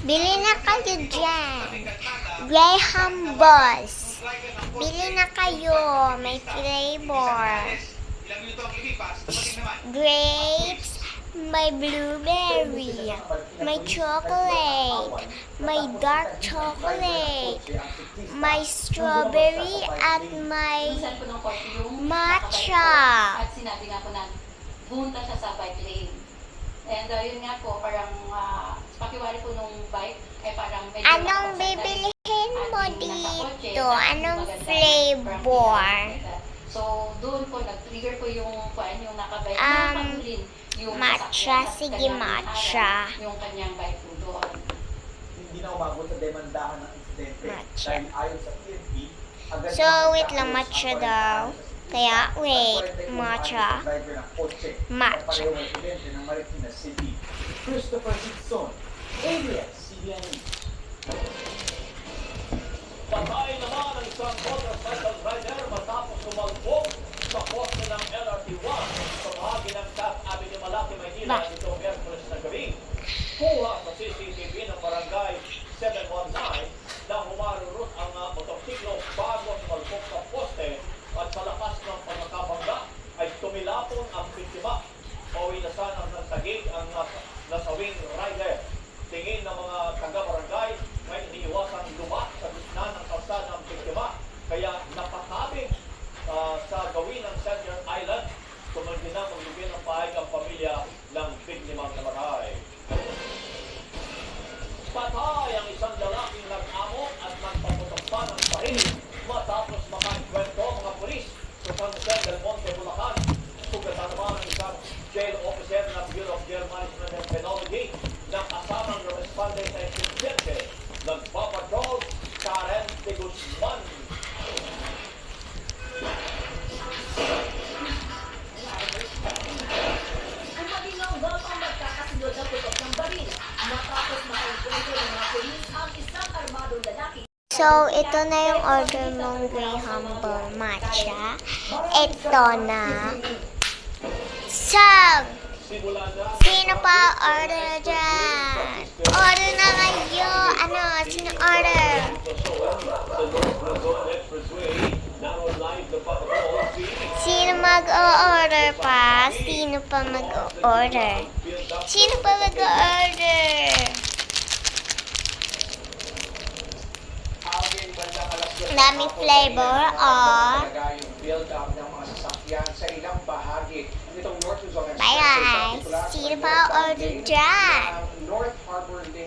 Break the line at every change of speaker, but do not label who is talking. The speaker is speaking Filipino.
Bili na kayo dyan. Graham Boss. Bili na kayo. May flavor. Grapes. May blueberry. May chocolate. May dark chocolate. May strawberry at may matcha.
At sinabi nga po na punta siya sa bike lane. And yun nga po, parang pakiwari po nung bike ay parang medyo
Anong bibilihin mo dito? Anong flavor?
So, doon po, nag-trigger po yung nakabike na pagulin.
Matcha. Sige, matcha.
Yung kanyang bike po doon.
Hindi na umabot sa demandahan ng insidente.
Matcha.
Dahil ayon sa PNP, agad
So, wait lang, matcha daw. Kaya, wait, matcha. Matcha.
Parehong residente ng Marikina City. Christopher Hickson, ABS-CBN News.
Patay naman ang isang motorcycle rider matapos tumalbog sa poste ng LRT-1 sa bahagi ng Taft Avenue, Malate, Maynila nitong Miyerkules na gabi. Kuha sa CCTV ng barangay 719 na humarurot ang motorsiklo bago tumalbog sa poste at sa lakas ng pagkakabangga ay tumilapon ang biktima. Pawinasan ang nagtagig ang nasawing rider. Tingin ng mga taga-barangay may iniiwasang lumat sa gitna ng kalsada ng biktima. Kaya napakabig sa gawin ng Center Island. Tumanggi na magbigay ng pahayag ang pamilya ng biktimang namatay. Patay ang isang lalaking nag-amok at nagpaputok pa ng baril matapos makakwento mga pulis sa San Jose del Monte, Bulacan. Sugatan naman ang isang jail officer ng Bureau of Jail Management and Penology ng kasamang responder sa insidente. Nagpapatrol Karen de Guzman.
Ang madilaw daw ang magkakasunod na putok ng baril. Matapos makaengkwentro ng mga pulis ang isang armadong lalaki.
So, ito na yung order mong Graham matcha. Ito na. So, sino pa order dyan? Order na kayo. Ano? Sino order? Sino mag-order pa? Sino pa mag-order? Sino pa mag-order? Daming flavor,
Build up ng mga sasakyan sa ilang bahagi nitong North Luzon.
Bye guys! Sino pa order dyan?
North Harbor Link.